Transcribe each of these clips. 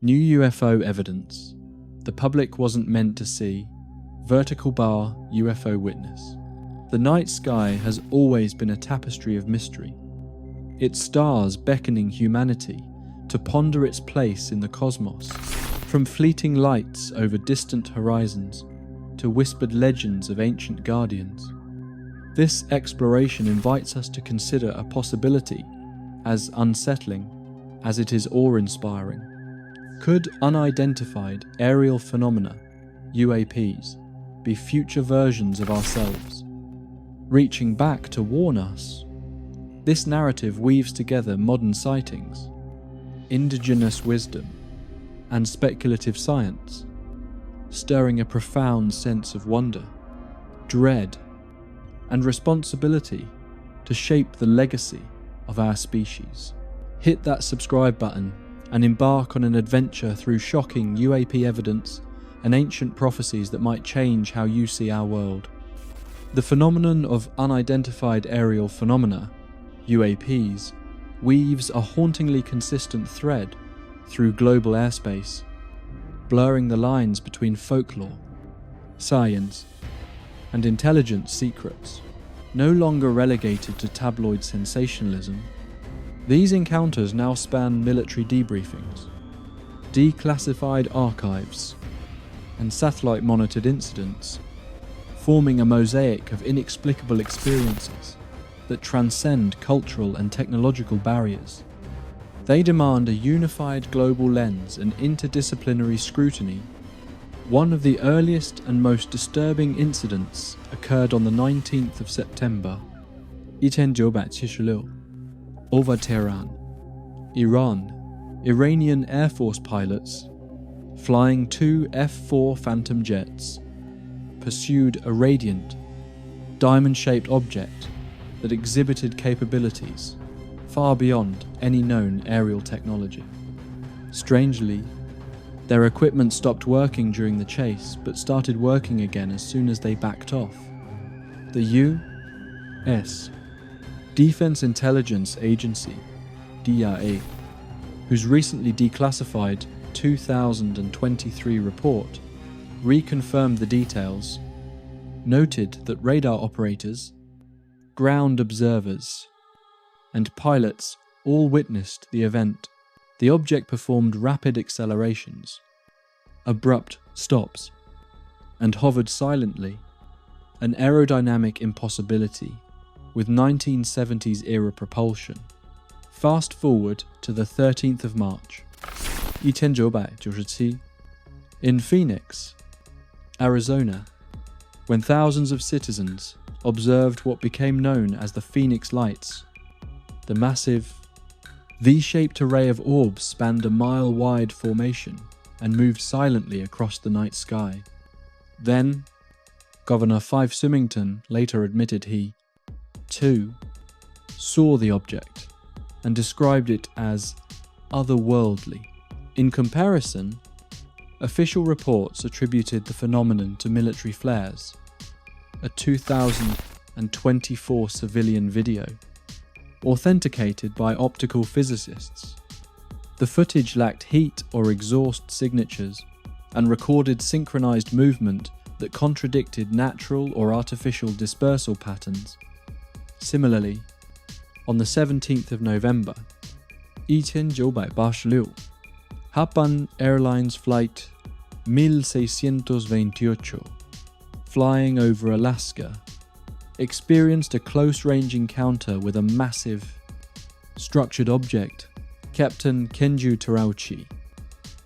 New UFO evidence. The public wasn't meant to see. Vertical bar UFO witness. The night sky has always been a tapestry of mystery. Its stars beckoning humanity to ponder its place in the cosmos, from fleeting lights over distant horizons to whispered legends of ancient guardians. This exploration invites us to consider a possibility as unsettling as it is awe-inspiring. Could unidentified aerial phenomena, UAPs, be future versions of ourselves, reaching back to warn us? This narrative weaves together modern sightings, indigenous wisdom, and speculative science, stirring a profound sense of wonder, dread, and responsibility to shape the legacy of our species. Hit that subscribe button and embark on an adventure through shocking UAP evidence and ancient prophecies that might change how you see our world. The phenomenon of unidentified aerial phenomena, UAPs, weaves a hauntingly consistent thread through global airspace, blurring the lines between folklore, science, and intelligence secrets. No longer relegated to tabloid sensationalism, these encounters now span military debriefings, declassified archives, and satellite-monitored incidents, forming a mosaic of inexplicable experiences that transcend cultural and technological barriers. They demand a unified global lens and interdisciplinary scrutiny. One of the earliest and most disturbing incidents occurred on the 19th of September, 1976, over Tehran, Iran. Iranian Air Force pilots, flying two F-4 Phantom jets, pursued a radiant, diamond-shaped object that exhibited capabilities far beyond any known aerial technology. Strangely, their equipment stopped working during the chase, but started working again as soon as they backed off. The U.S. Defense Intelligence Agency, DIA, whose recently declassified 2023 report reconfirmed the details, noted that radar operators, ground observers, and pilots all witnessed the event. The object performed rapid accelerations, abrupt stops, and hovered silently, an aerodynamic impossibility with 1970s-era propulsion. Fast forward to the 13th of March, 1997, in Phoenix, Arizona, when thousands of citizens observed what became known as the Phoenix Lights. The massive, V-shaped array of orbs spanned a mile-wide formation and moved silently across the night sky. Then, Governor Fife Symington later admitted he, too, saw the object and described it as otherworldly. In comparison, official reports attributed the phenomenon to military flares. A 2024 civilian video, authenticated by optical physicists. The footage lacked heat or exhaust signatures and recorded synchronized movement that contradicted natural or artificial dispersal patterns. Similarly, on the 17th of November, 1986, Japan Airlines Flight 1628, flying over Alaska, experienced a close-range encounter with a massive, structured object. Captain Kenju Terauchi,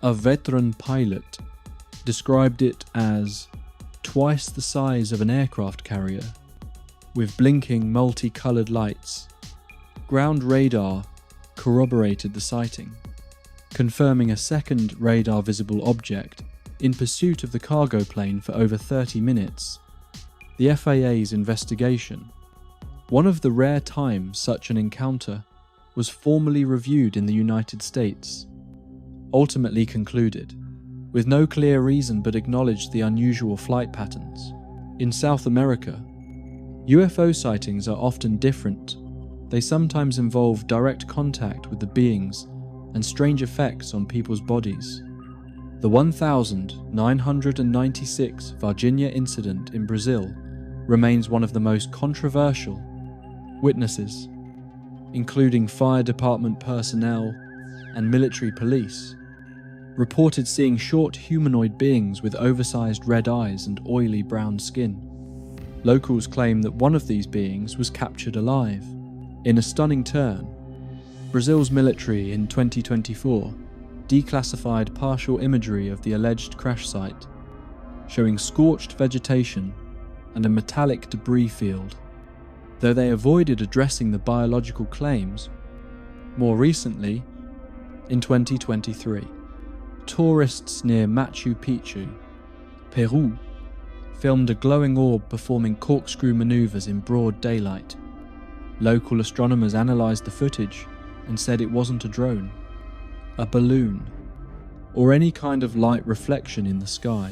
a veteran pilot, described it as twice the size of an aircraft carrier, with blinking multicolored lights. Ground radar corroborated the sighting, confirming a second radar-visible object in pursuit of the cargo plane for over 30 minutes. The FAA's investigation, one of the rare times such an encounter was formally reviewed in the United States, ultimately concluded, with no clear reason but acknowledged the unusual flight patterns. In South America, UFO sightings are often different. They sometimes involve direct contact with the beings and strange effects on people's bodies. The 1996 Virginia incident in Brazil remains one of the most controversial. Witnesses, including fire department personnel and military police, reported seeing short humanoid beings with oversized red eyes and oily brown skin. Locals claim that one of these beings was captured alive. In a stunning turn, Brazil's military in 2024 declassified partial imagery of the alleged crash site, showing scorched vegetation and a metallic debris field. Though they avoided addressing the biological claims, more recently, in 2023, tourists near Machu Picchu, Peru, filmed a glowing orb performing corkscrew maneuvers in broad daylight. Local astronomers analysed the footage and said it wasn't a drone, a balloon, or any kind of light reflection in the sky.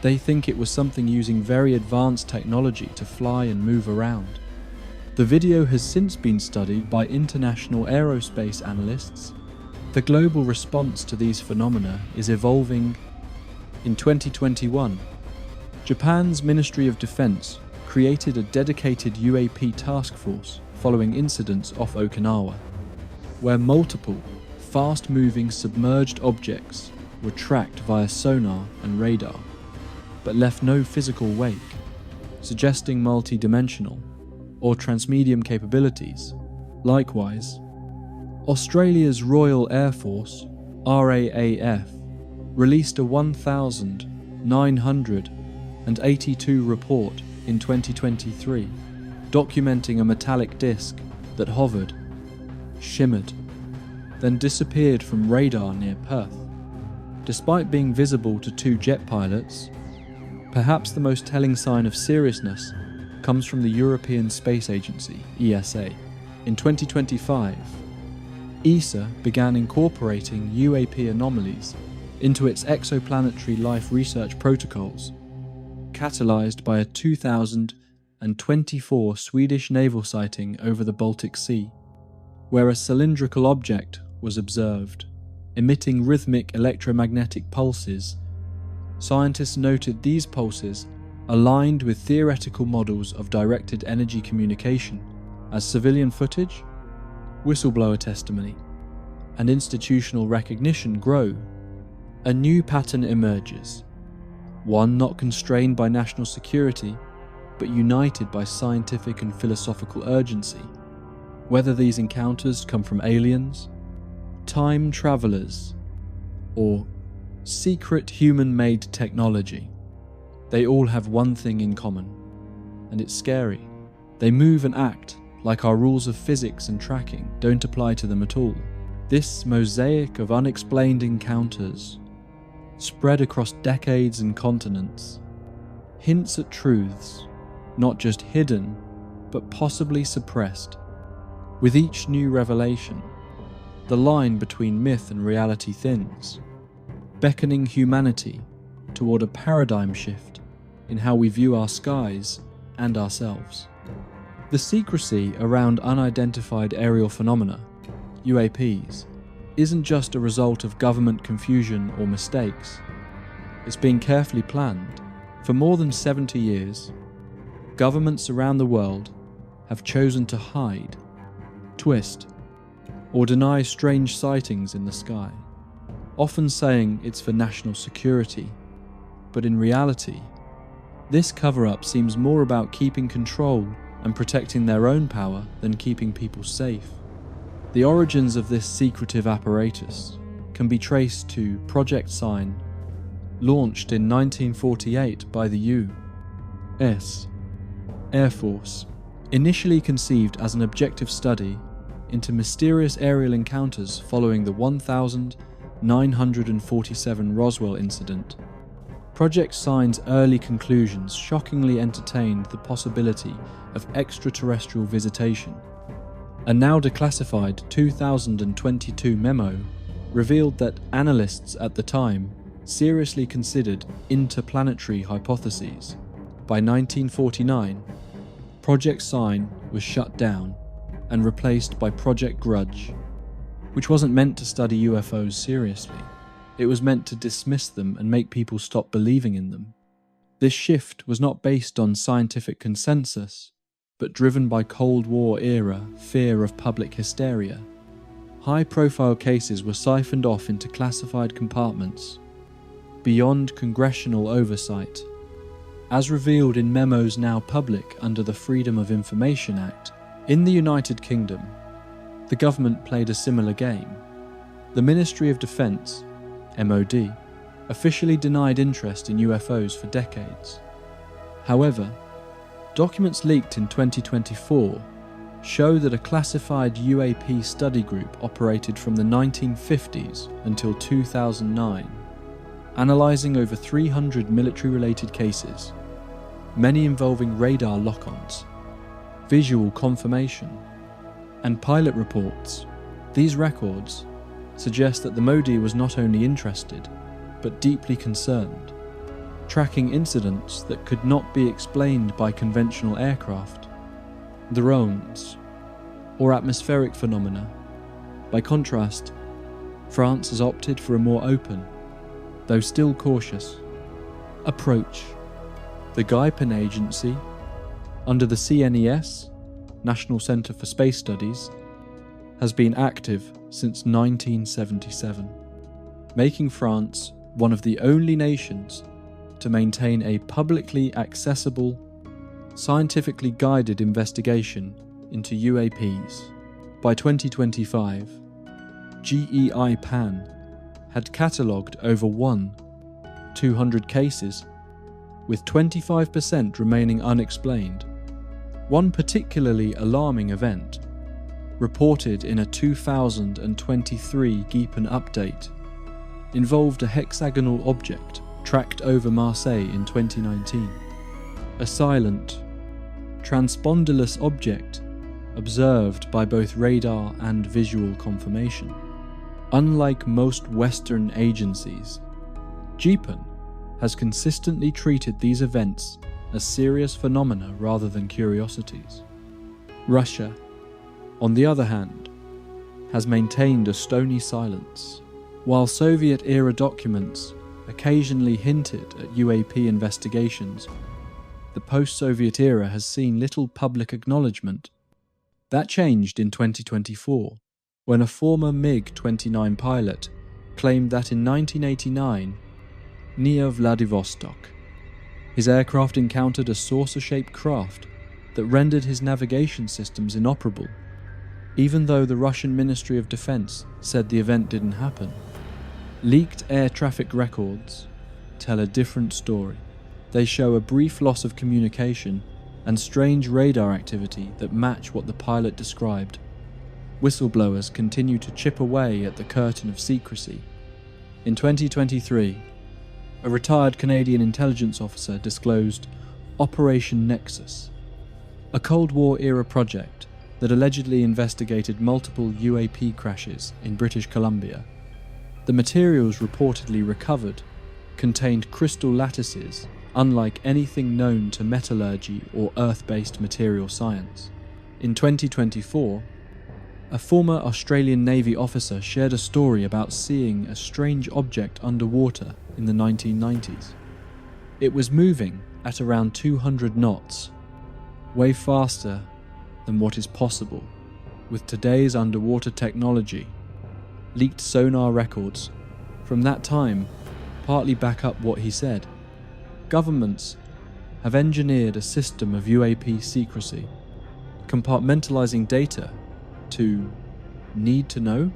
They think it was something using very advanced technology to fly and move around. The video has since been studied by international aerospace analysts. The global response to these phenomena is evolving. In 2021, Japan's Ministry of Defense created a dedicated UAP task force following incidents off Okinawa, where multiple fast-moving submerged objects were tracked via sonar and radar, but left no physical wake, suggesting multi-dimensional or transmedium capabilities. Likewise, Australia's Royal Air Force, RAAF, released a 1,982 report in 2023, documenting a metallic disc that hovered, shimmered, then disappeared from radar near Perth. Despite being visible to 2 jet pilots, perhaps the most telling sign of seriousness comes from the European Space Agency, ESA. In 2025, ESA began incorporating UAP anomalies into its exoplanetary life research protocols, catalyzed by a 2024 Swedish naval sighting over the Baltic Sea, where a cylindrical object was observed, emitting rhythmic electromagnetic pulses. Scientists noted these pulses aligned with theoretical models of directed energy communication as civilian footage, whistleblower testimony, and institutional recognition grow. A new pattern emerges, one not constrained by national security, but united by scientific and philosophical urgency. Whether these encounters come from aliens, time travelers, or secret human-made technology, they all have one thing in common, and it's scary. They move and act like our rules of physics and tracking don't apply to them at all. This mosaic of unexplained encounters, spread across decades and continents, hints at truths not just hidden, but possibly suppressed. With each new revelation, the line between myth and reality thins, beckoning humanity toward a paradigm shift in how we view our skies and ourselves. The secrecy around unidentified aerial phenomena, UAPs, isn't just a result of government confusion or mistakes. It's been carefully planned. For more than 70 years, governments around the world have chosen to hide, twist, or deny strange sightings in the sky, often saying it's for national security. But in reality, this cover-up seems more about keeping control and protecting their own power than keeping people safe. The origins of this secretive apparatus can be traced to Project Sign, launched in 1948 by the U.S. Air Force, initially conceived as an objective study into mysterious aerial encounters following the 1947 Roswell incident. Project Sign's early conclusions shockingly entertained the possibility of extraterrestrial visitation. A now declassified 2022 memo revealed that analysts at the time seriously considered interplanetary hypotheses. By 1949, Project Sign was shut down and replaced by Project Grudge, which wasn't meant to study UFOs seriously. It was meant to dismiss them and make people stop believing in them. This shift was not based on scientific consensus, but driven by Cold War era fear of public hysteria. High-profile cases were siphoned off into classified compartments, beyond congressional oversight. As revealed in memos now public under the Freedom of Information Act, in the United Kingdom, the government played a similar game. The Ministry of Defence, MOD, officially denied interest in UFOs for decades. However, documents leaked in 2024 show that a classified UAP study group operated from the 1950s until 2009, analysing over 300 military-related cases, many involving radar lock-ons, visual confirmation, and pilot reports. These records suggest that the MOD was not only interested, but deeply concerned, tracking incidents that could not be explained by conventional aircraft, drones, or atmospheric phenomena. By contrast, France has opted for a more open, though still cautious, approach. The Guypen Agency, under the CNES, National Centre for Space Studies, has been active since 1977, making France one of the only nations to maintain a publicly accessible, scientifically guided investigation into UAPs. By 2025, GEI-PAN had catalogued over 200 cases, with 25% remaining unexplained. One particularly alarming event, reported in a 2023 Guypen update, involved a hexagonal object tracked over Marseille in 2019. A silent, transpondyless object observed by both radar and visual confirmation. Unlike most Western agencies, Guypen has consistently treated these events as serious phenomena rather than curiosities. Russia, on the other hand, has maintained a stony silence. While Soviet-era documents occasionally hinted at UAP investigations, the post-Soviet era has seen little public acknowledgement. That changed in 2024, when a former MiG-29 pilot claimed that in 1989, near Vladivostok, his aircraft encountered a saucer-shaped craft that rendered his navigation systems inoperable, even though the Russian Ministry of Defense said the event didn't happen. Leaked air traffic records tell a different story. They show a brief loss of communication and strange radar activity that match what the pilot described. Whistleblowers continue to chip away at the curtain of secrecy. In 2023, a retired Canadian intelligence officer disclosed Operation Nexus, a Cold War-era project that allegedly investigated multiple UAP crashes in British Columbia. The materials reportedly recovered contained crystal lattices unlike anything known to metallurgy or Earth-based material science. In 2024, a former Australian Navy officer shared a story about seeing a strange object underwater in the 1990s. It was moving at around 200 knots, way faster than what is possible with today's underwater technology. Leaked sonar records from that time partly back up what he said. Governments have engineered a system of UAP secrecy, compartmentalizing data to need to know.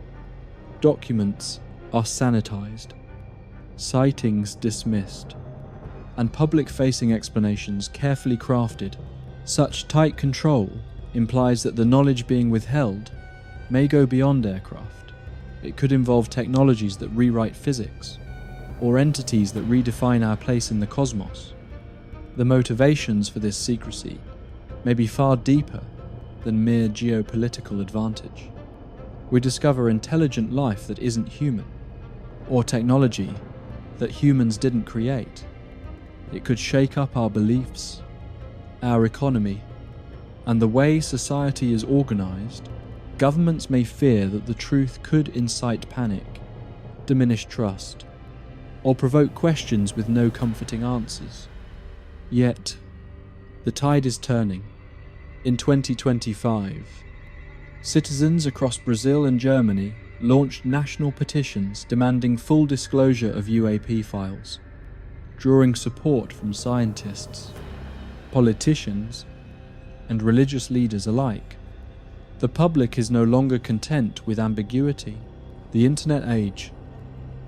Documents are sanitized, sightings dismissed, and public-facing explanations carefully crafted. Such tight control implies that the knowledge being withheld may go beyond aircraft. It could involve technologies that rewrite physics, or entities that redefine our place in the cosmos. The motivations for this secrecy may be far deeper than mere geopolitical advantage. We discover intelligent life that isn't human, or technology that humans didn't create. It could shake up our beliefs, our economy, and the way society is organized. Governments may fear that the truth could incite panic, diminish trust, or provoke questions with no comforting answers. Yet, the tide is turning. In 2025, citizens across Brazil and Germany launched national petitions demanding full disclosure of UAP files, drawing support from scientists, politicians, and religious leaders alike. The public is no longer content with ambiguity. The internet age,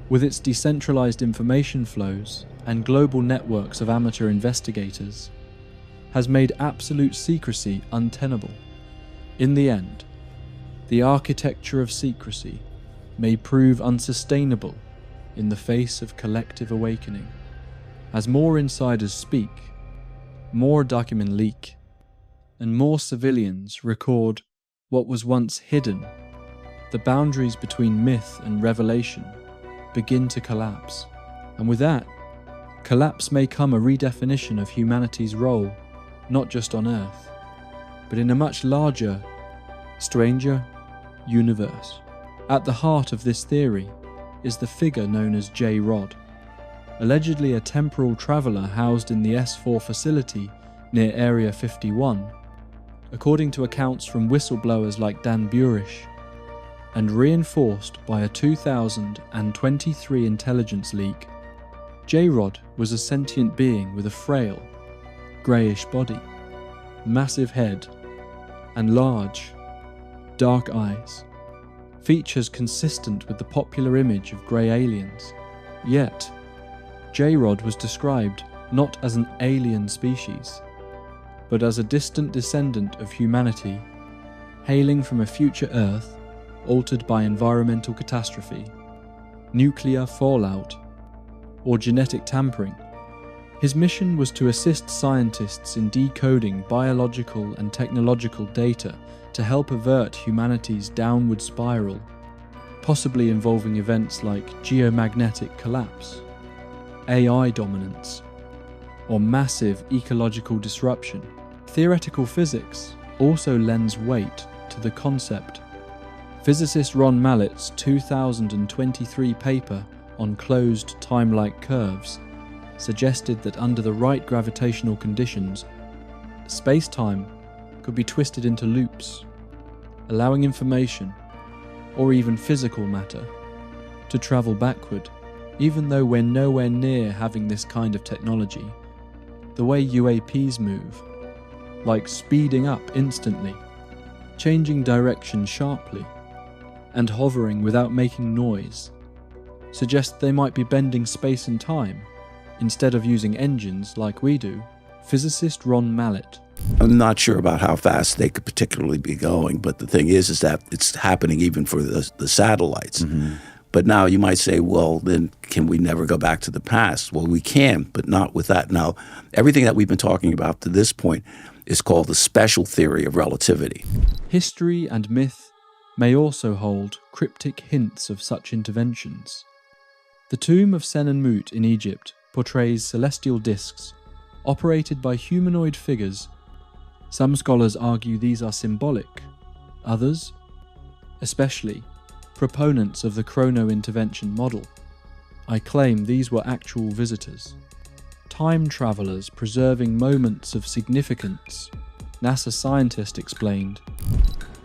with its decentralized information flows and global networks of amateur investigators, has made absolute secrecy untenable. In the end, the architecture of secrecy may prove unsustainable in the face of collective awakening. As more insiders speak, more documents leak, and more civilians record what was once hidden, the boundaries between myth and revelation begin to collapse. And with that collapse may come a redefinition of humanity's role, not just on Earth, but in a much larger, stranger universe. At the heart of this theory is the figure known as J. Rod, allegedly a temporal traveller housed in the S4 facility near Area 51, according to accounts from whistleblowers like Dan Burish, and reinforced by a 2023 intelligence leak. J. Rod was a sentient being with a frail, greyish body, massive head, and large, dark eyes, features consistent with the popular image of grey aliens. Yet, J. Rod was described not as an alien species, but as a distant descendant of humanity, hailing from a future Earth altered by environmental catastrophe, nuclear fallout, or genetic tampering. His mission was to assist scientists in decoding biological and technological data to help avert humanity's downward spiral, possibly involving events like geomagnetic collapse, AI dominance, or massive ecological disruption. Theoretical physics also lends weight to the concept. Physicist Ron Mallett's 2023 paper on closed time-like curves suggested that under the right gravitational conditions, space-time could be twisted into loops, allowing information, or even physical matter, to travel backward. Even though we're nowhere near having this kind of technology, the way UAPs move, like speeding up instantly, changing direction sharply, and hovering without making noise, suggest they might be bending space and time instead of using engines like we do. Physicist Ron Mallett. I'm not sure about how fast they could particularly be going, but the thing is that it's happening even for the satellites. Mm-hmm. But now you might say, well, then can we never go back to the past? Well, we can, but not with that. Now, everything that we've been talking about to this point is called the special theory of relativity. History and myth may also hold cryptic hints of such interventions. The tomb of Senenmut in Egypt portrays celestial discs operated by humanoid figures. Some scholars argue these are symbolic. Others, especially proponents of the Chrono-intervention model, I claim these were actual visitors, time travelers preserving moments of significance. NASA scientist explained.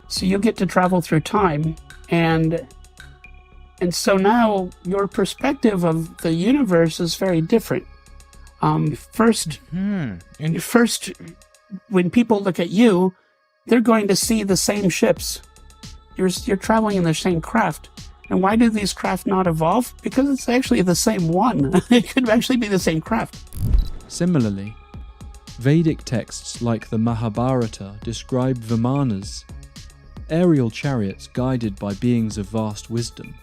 So you get to travel through time, and so now your perspective of the universe is very different. First, when people look at you, they're going to see the same ships. You're traveling in the same craft. And why do these craft not evolve? Because it's actually the same one. It could actually be the same craft. Similarly, Vedic texts like the Mahabharata describe Vimanas, aerial chariots guided by beings of vast wisdom,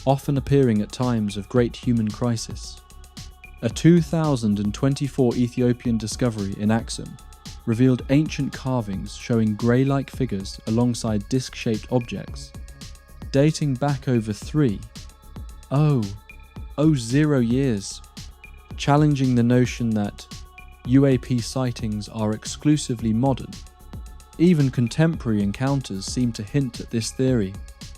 often appearing at times of great human crisis. A 2024 Ethiopian discovery in Axum revealed ancient carvings showing grey-like figures alongside disc-shaped objects, dating back over 0 years, challenging the notion that UAP sightings are exclusively modern. Even contemporary encounters seem to hint at this theory.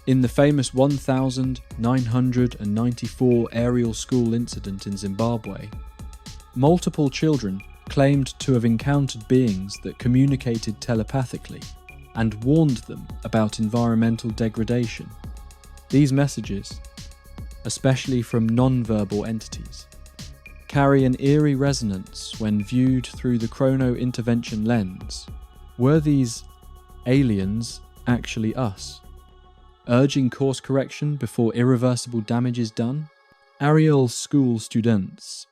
In the famous 1994 aerial school incident in Zimbabwe, multiple children claimed to have encountered beings that communicated telepathically and warned them about environmental degradation. These messages, especially from non-verbal entities, carry an eerie resonance when viewed through the Chrono-intervention lens. Were these aliens actually us, urging course correction before irreversible damage is done? Aerial school students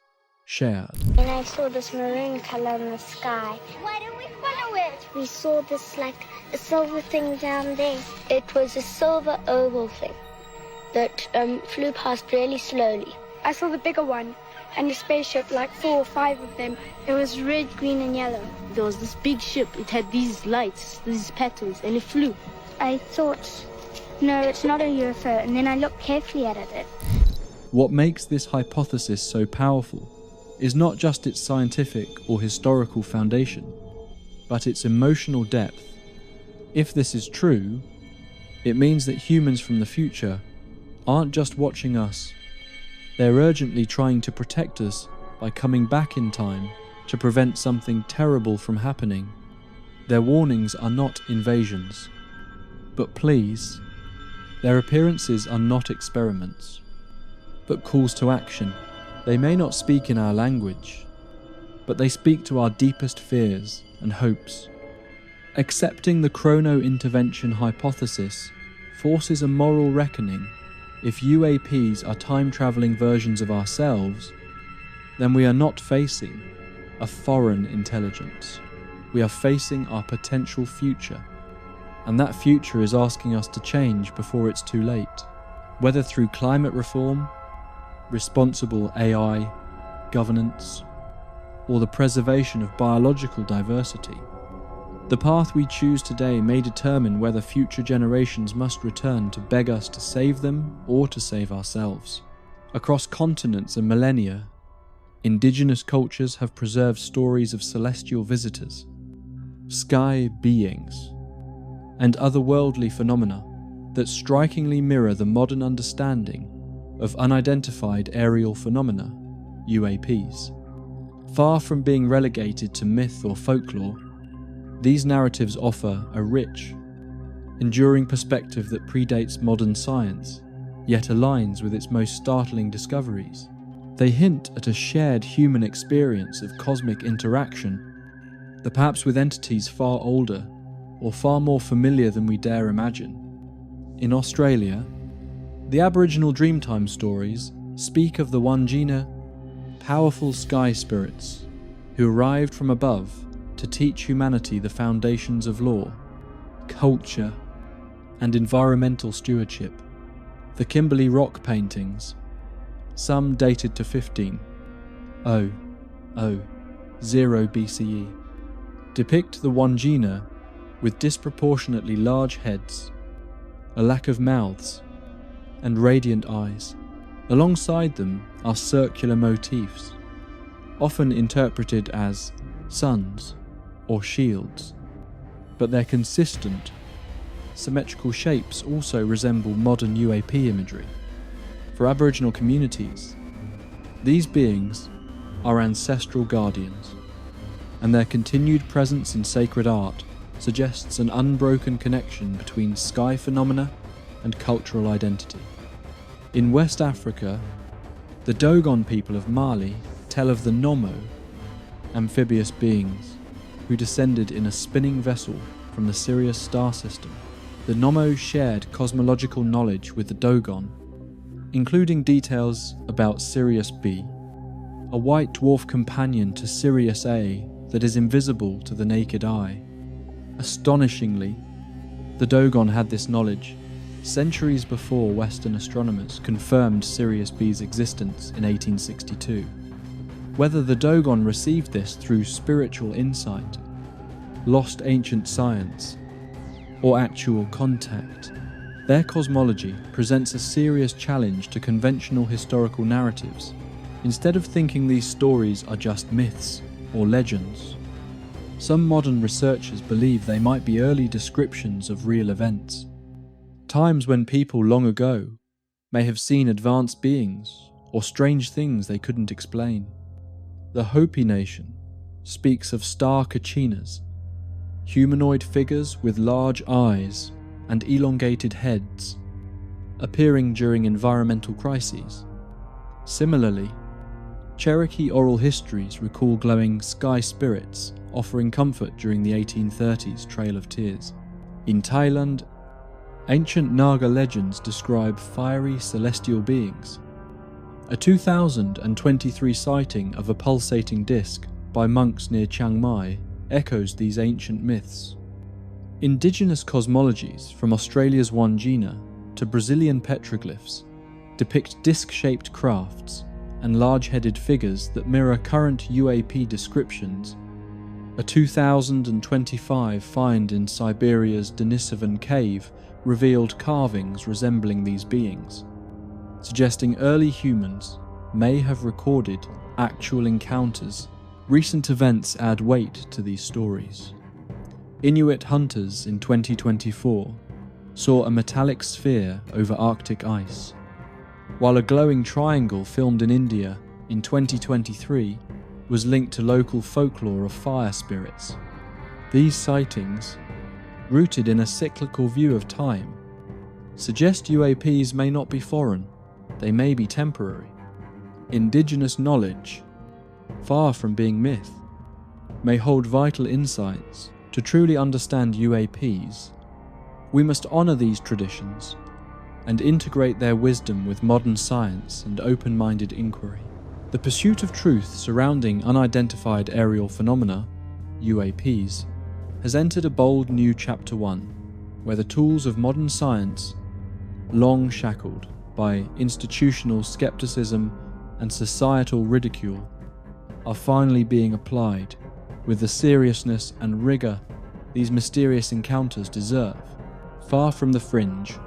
shared. And I saw this maroon color in the sky. Why don't we follow it? We saw this like a silver thing down there. It was a silver oval thing that flew past really slowly. I saw the bigger one and a spaceship, like 4 or 5 of them. It was red, green and yellow. There was this big ship. It had these lights, these patterns, and it flew. I thought, no, it's not a UFO, and then I looked carefully at it. What makes this hypothesis so powerful is not just its scientific or historical foundation, but its emotional depth. If this is true, it means that humans from the future aren't just watching us, they're urgently trying to protect us by coming back in time to prevent something terrible from happening. Their warnings are not invasions, but pleas. Their appearances are not experiments, but calls to action. They may not speak in our language, but they speak to our deepest fears and hopes. Accepting the Chrono-intervention hypothesis forces a moral reckoning. If UAPs are time-travelling versions of ourselves, then we are not facing a foreign intelligence. We are facing our potential future, and that future is asking us to change before it's too late, whether through climate reform, responsible AI, governance, or the preservation of biological diversity. The path we choose today may determine whether future generations must return to beg us to save them or to save ourselves. Across continents and millennia, indigenous cultures have preserved stories of celestial visitors, sky beings, and otherworldly phenomena that strikingly mirror the modern understanding of unidentified aerial phenomena, UAPs. Far from being relegated to myth or folklore, these narratives offer a rich, enduring perspective that predates modern science, yet aligns with its most startling discoveries. They hint at a shared human experience of cosmic interaction, perhaps with entities far older or far more familiar than we dare imagine. In Australia, the Aboriginal Dreamtime stories speak of the Wandjina, powerful sky spirits who arrived from above to teach humanity the foundations of law, culture, and environmental stewardship. The Kimberley rock paintings, some dated to 1500 BCE, depict the Wandjina with disproportionately large heads, a lack of mouths, and radiant eyes. Alongside them are circular motifs, often interpreted as suns or shields, but their consistent, symmetrical shapes also resemble modern UAP imagery. For Aboriginal communities, these beings are ancestral guardians, and their continued presence in sacred art suggests an unbroken connection between sky phenomena and cultural identity. In West Africa, the Dogon people of Mali tell of the Nomo, amphibious beings, who descended in a spinning vessel from the Sirius star system. The Nomo shared cosmological knowledge with the Dogon, including details about Sirius B, a white dwarf companion to Sirius A that is invisible to the naked eye. Astonishingly, the Dogon had this knowledge centuries before Western astronomers confirmed Sirius B's existence in 1862. Whether the Dogon received this through spiritual insight, lost ancient science, or actual contact, their cosmology presents a serious challenge to conventional historical narratives. Instead of thinking these stories are just myths or legends, some modern researchers believe they might be early descriptions of real events. Times when people long ago may have seen advanced beings or strange things they couldn't explain. The Hopi Nation speaks of star kachinas, humanoid figures with large eyes and elongated heads, appearing during environmental crises. Similarly, Cherokee oral histories recall glowing sky spirits offering comfort during the 1830s Trail of Tears. In Thailand, ancient Naga legends describe fiery celestial beings. A 2023 sighting of a pulsating disc by monks near Chiang Mai echoes these ancient myths. Indigenous cosmologies from Australia's Wandjina to Brazilian petroglyphs depict disc-shaped crafts and large-headed figures that mirror current UAP descriptions. A 2025 find in Siberia's Denisovan cave revealed carvings resembling these beings, suggesting early humans may have recorded actual encounters. Recent events add weight to these stories. Inuit hunters in 2024 saw a metallic sphere over Arctic ice, while a glowing triangle filmed in India in 2023 was linked to local folklore of fire spirits. These sightings, rooted in a cyclical view of time, suggest UAPs may not be foreign, they may be temporary. Indigenous knowledge, far from being myth, may hold vital insights. To truly understand UAPs, we must honour these traditions and integrate their wisdom with modern science and open-minded inquiry. The pursuit of truth surrounding unidentified aerial phenomena, UAPs, has entered a bold new chapter 1, where the tools of modern science, long shackled by institutional skepticism and societal ridicule, are finally being applied with the seriousness and rigour these mysterious encounters deserve. Far from the fringe,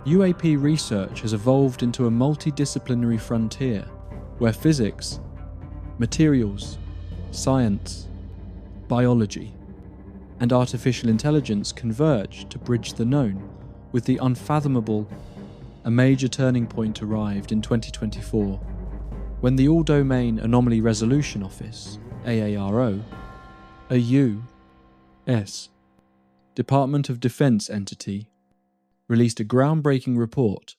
UAP research has evolved into a multidisciplinary frontier where physics, materials, science, biology, and artificial intelligence converge to bridge the known with the unfathomable. A major turning point arrived in 2024 when the All-Domain Anomaly Resolution Office, AARO, a U.S. Department of Defense entity, released a groundbreaking report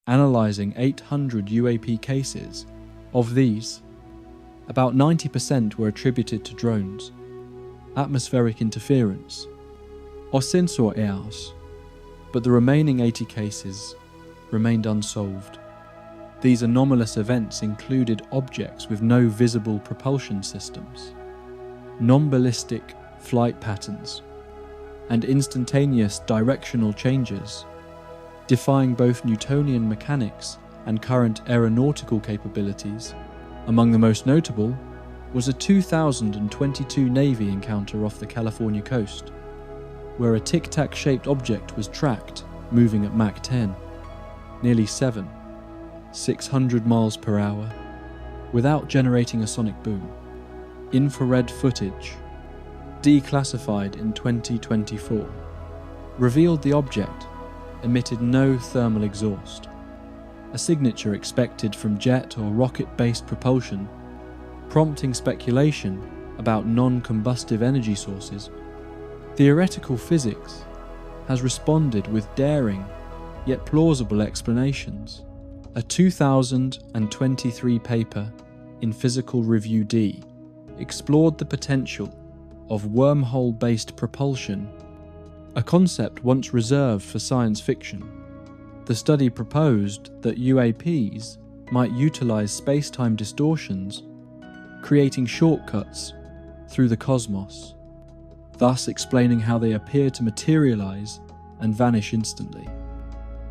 analysing 800 UAP cases. Of these, about 90% were attributed to drones, atmospheric interference, or sensor errors, but the remaining 80 cases remained unsolved. These anomalous events included objects with no visible propulsion systems, non-ballistic flight patterns, and instantaneous directional changes, defying both Newtonian mechanics and current aeronautical capabilities. Among the most notable was a 2022 Navy encounter off the California coast, where a tic-tac-shaped object was tracked, moving at Mach 10, nearly 600 miles per hour, without generating a sonic boom. Infrared footage, declassified in 2024, revealed the object emitted no thermal exhaust, a signature expected from jet or rocket-based propulsion, prompting speculation about non-combustive energy sources. Theoretical physics has responded with daring yet plausible explanations. A 2023 paper in Physical Review D explored the potential of wormhole-based propulsion, a concept once reserved for science fiction. The study proposed that UAPs might utilize space-time distortions, creating shortcuts through the cosmos, thus explaining how they appear to materialize and vanish instantly,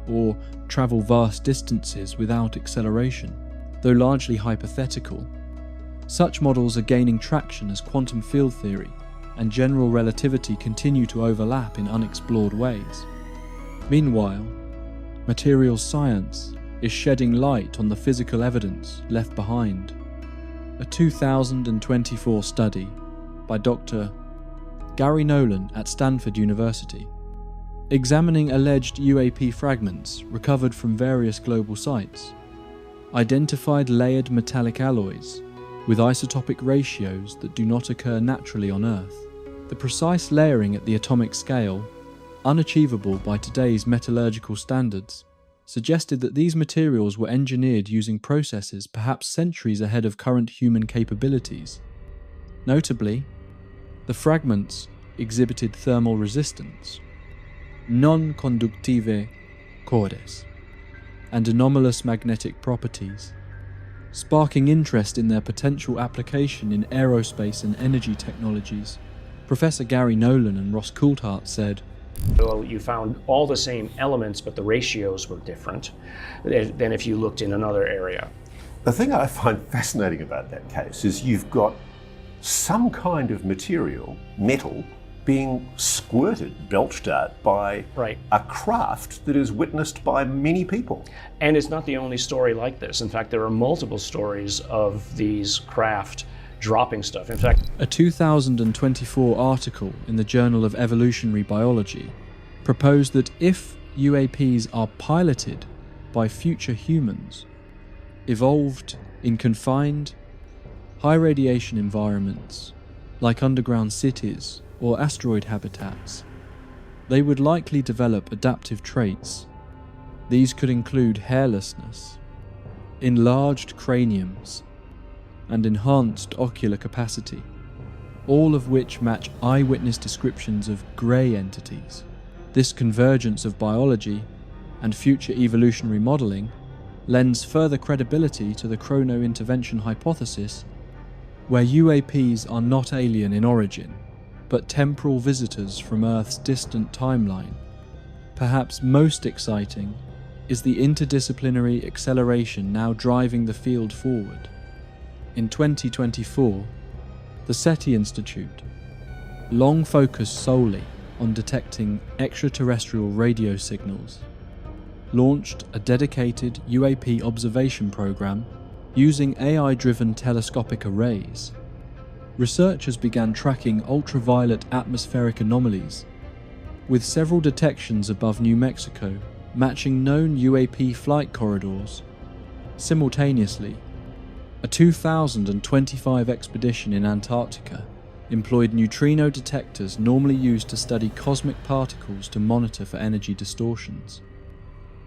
or travel vast distances without acceleration. Though largely hypothetical, such models are gaining traction as quantum field theory and general relativity continue to overlap in unexplored ways. Meanwhile, materials science is shedding light on the physical evidence left behind. A 2024 study by Dr. Gary Nolan at Stanford University examining alleged UAP fragments recovered from various global sites, identified layered metallic alloys with isotopic ratios that do not occur naturally on Earth. The precise layering at the atomic scale, unachievable by today's metallurgical standards, suggested that these materials were engineered using processes perhaps centuries ahead of current human capabilities. Notably, the fragments exhibited thermal resistance, non conductive cores, and anomalous magnetic properties, sparking interest in their potential application in aerospace and energy technologies. Professor Gary Nolan and Ross Coulthart said, "Well, you found all the same elements, but the ratios were different than if you looked in another area." The thing I find fascinating about that case is you've got some kind of material, metal, being squirted, belched out by a craft that is witnessed by many people. And it's not the only story like this. In fact, there are multiple stories of these craft dropping stuff. In fact, a 2024 article in the Journal of Evolutionary Biology proposed that if UAPs are piloted by future humans, evolved in confined, high radiation environments like underground cities or asteroid habitats, they would likely develop adaptive traits. These could include hairlessness, enlarged craniums, and enhanced ocular capacity, all of which match eyewitness descriptions of grey entities. This convergence of biology and future evolutionary modelling lends further credibility to the Chrono-intervention hypothesis, where UAPs are not alien in origin, but temporal visitors from Earth's distant timeline. Perhaps most exciting is the interdisciplinary acceleration now driving the field forward. In 2024, the SETI Institute, long focused solely on detecting extraterrestrial radio signals, launched a dedicated UAP observation program using AI-driven telescopic arrays. Researchers began tracking ultraviolet atmospheric anomalies, with several detections above New Mexico matching known UAP flight corridors. Simultaneously, a 2025 expedition in Antarctica employed neutrino detectors normally used to study cosmic particles to monitor for energy distortions.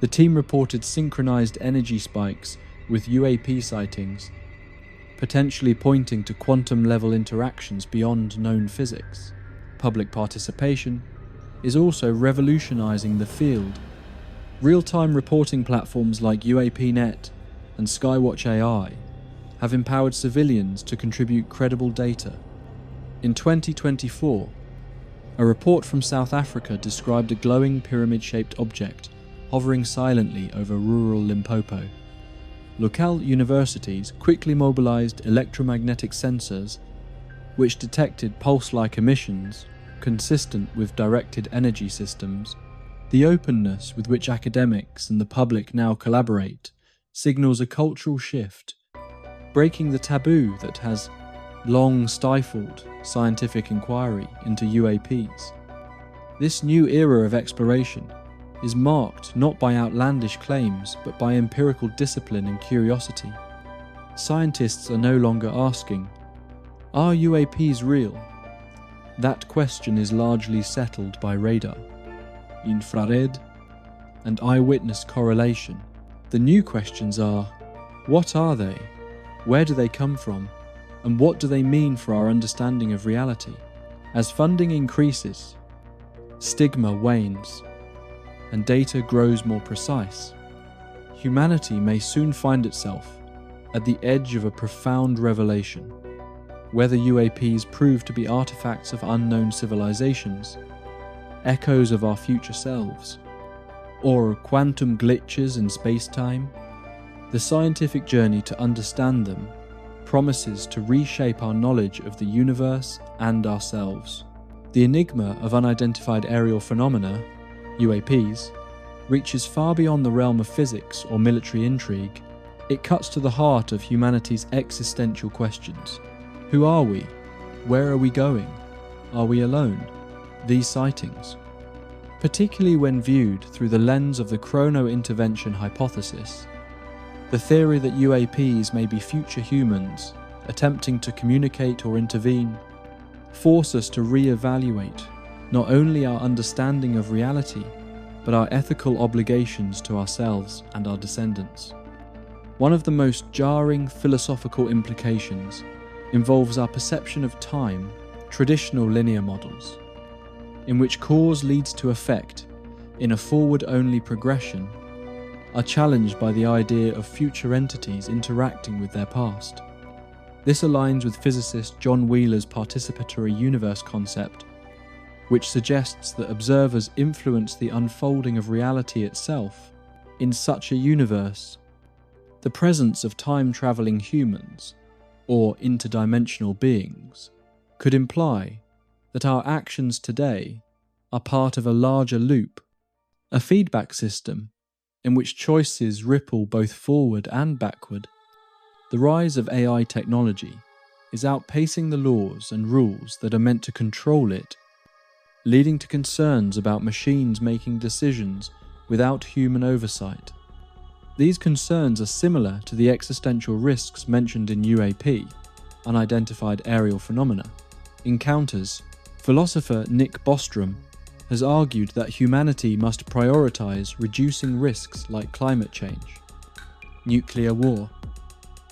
The team reported synchronized energy spikes with UAP sightings, potentially pointing to quantum-level interactions beyond known physics. Public participation is also revolutionizing the field. Real-time reporting platforms like UAPnet and Skywatch AI have empowered civilians to contribute credible data. In 2024, a report from South Africa described a glowing pyramid-shaped object hovering silently over rural Limpopo. Local universities quickly mobilized electromagnetic sensors which detected pulse-like emissions consistent with directed energy systems. The openness with which academics and the public now collaborate signals a cultural shift, breaking the taboo that has long stifled scientific inquiry into UAPs. This new era of exploration is marked not by outlandish claims but by empirical discipline and curiosity. Scientists are no longer asking, "Are UAPs real?" That question is largely settled by radar, infrared, and eyewitness correlation. The new questions are, what are they? Where do they come from? And what do they mean for our understanding of reality? As funding increases, stigma wanes, and data grows more precise, humanity may soon find itself at the edge of a profound revelation. Whether UAPs prove to be artifacts of unknown civilizations, echoes of our future selves, or quantum glitches in space-time, the scientific journey to understand them promises to reshape our knowledge of the universe and ourselves. The enigma of unidentified aerial phenomena, UAPs, reaches far beyond the realm of physics or military intrigue. It cuts to the heart of humanity's existential questions. Who are we? Where are we going? Are we alone? These sightings, particularly when viewed through the lens of the Chrono-intervention hypothesis. The theory that UAPs may be future humans attempting to communicate or intervene force us to re-evaluate not only our understanding of reality, but our ethical obligations to ourselves and our descendants. One of the most jarring philosophical implications involves our perception of time, traditional linear models, in which cause leads to effect in a forward-only progression, are challenged by the idea of future entities interacting with their past. This aligns with physicist John Wheeler's participatory universe concept, which suggests that observers influence the unfolding of reality itself. In such a universe, the presence of time-traveling humans, or interdimensional beings, could imply that our actions today are part of a larger loop, a feedback system in which choices ripple both forward and backward. The rise of AI technology is outpacing the laws and rules that are meant to control it, leading to concerns about machines making decisions without human oversight. These concerns are similar to the existential risks mentioned in UAP, Unidentified Aerial Phenomena, encounters. Philosopher Nick Bostrom has argued that humanity must prioritize reducing risks like climate change, nuclear war,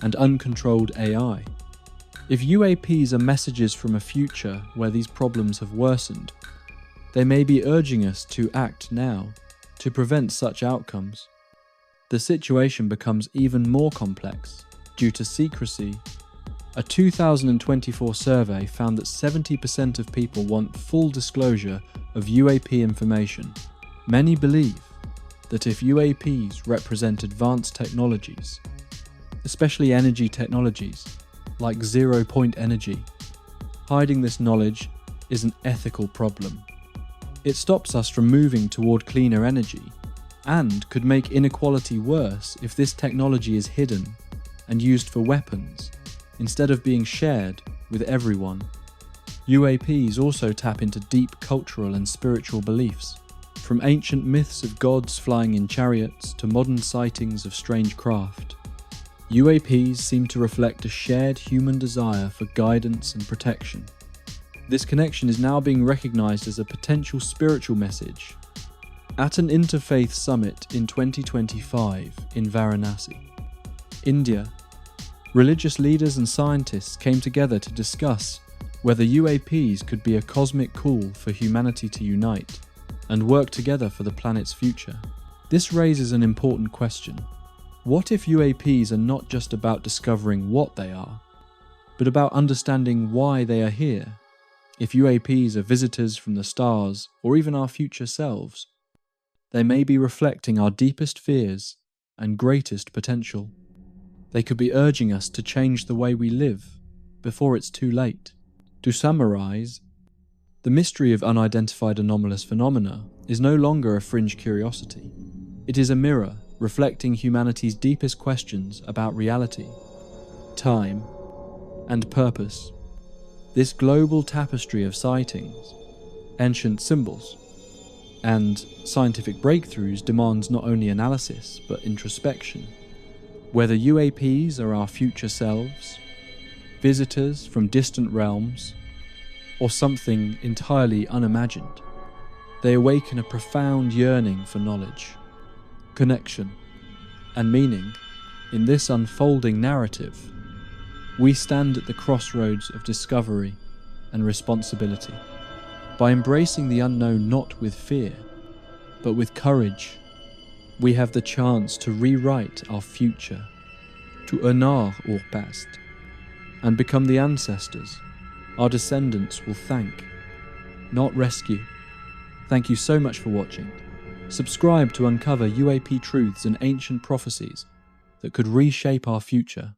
and uncontrolled AI. If UAPs are messages from a future where these problems have worsened, they may be urging us to act now to prevent such outcomes. The situation becomes even more complex due to secrecy. A 2024 survey found that 70% of people want full disclosure of UAP information. Many believe that if UAPs represent advanced technologies, especially energy technologies like zero-point energy, hiding this knowledge is an ethical problem. It stops us from moving toward cleaner energy and could make inequality worse if this technology is hidden and used for weapons instead of being shared with everyone. UAPs also tap into deep cultural and spiritual beliefs, from ancient myths of gods flying in chariots to modern sightings of strange craft. UAPs seem to reflect a shared human desire for guidance and protection. This connection is now being recognized as a potential spiritual message. At an interfaith summit in 2025 in Varanasi, India, religious leaders and scientists came together to discuss whether UAPs could be a cosmic call for humanity to unite and work together for the planet's future. This raises an important question. What if UAPs are not just about discovering what they are, but about understanding why they are here? If UAPs are visitors from the stars or even our future selves, they may be reflecting our deepest fears and greatest potential. They could be urging us to change the way we live before it's too late. To summarize, the mystery of unidentified anomalous phenomena is no longer a fringe curiosity. It is a mirror reflecting humanity's deepest questions about reality, time, and purpose. This global tapestry of sightings, ancient symbols, and scientific breakthroughs demands not only analysis but introspection. Whether UAPs are our future selves, visitors from distant realms, or something entirely unimagined, they awaken a profound yearning for knowledge, connection, and meaning. In this unfolding narrative, we stand at the crossroads of discovery and responsibility. By embracing the unknown not with fear, but with courage, we have the chance to rewrite our future, to honor our past, and become the ancestors our descendants will thank, not rescue. Thank you so much for watching. Subscribe to uncover UAP truths and ancient prophecies that could reshape our future.